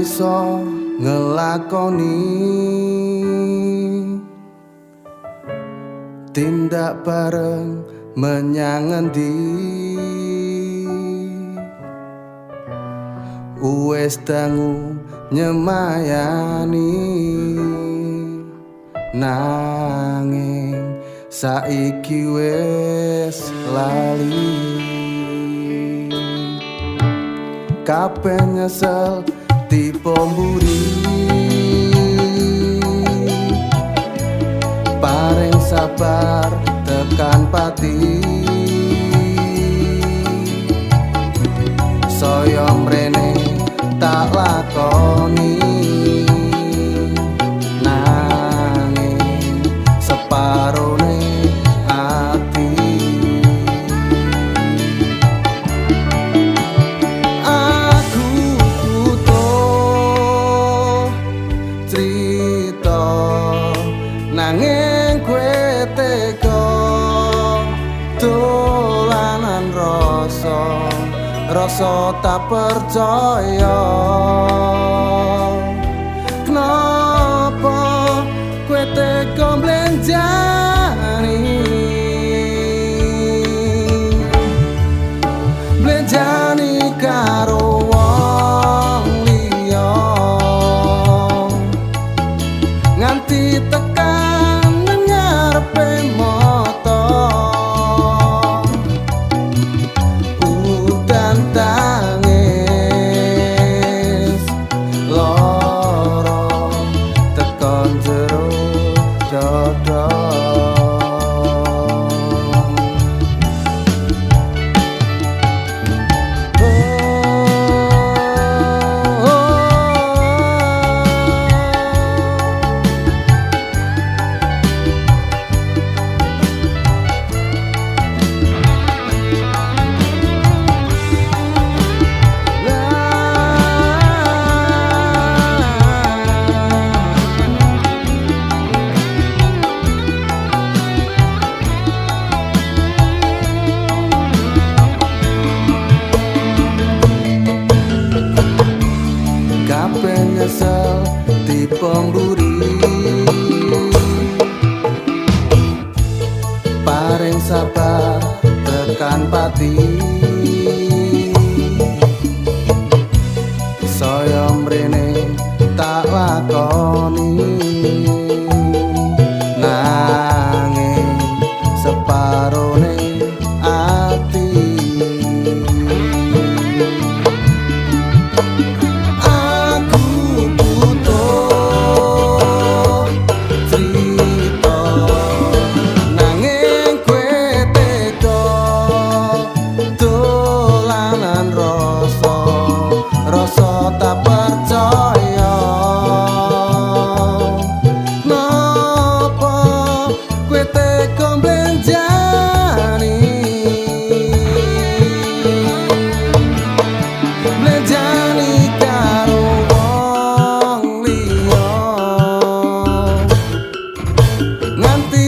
iso ngelakoni tindak bareng menyang endi. Wes dangu nyemayani nanging saiki wes lali. Kabeh nyesel tipe mburi, paring sabar tekan pati. Saya mrene tak lakoni nanging separone ati. Aku butuh cerita nanging kowe tega dolanan rasa tak percaya. Kenapa kowe tega blenjani karo wong liya nganti tekan ngarepe mata. Udan tangis lara tekan jero dada. Kabeh nyesel tipe mburi, paring sabar tekan pati. Saya mrene tak lakoni nanging separone ati. Rasa tak percaya. Napa kowe tega blenjani karo wong liya nganti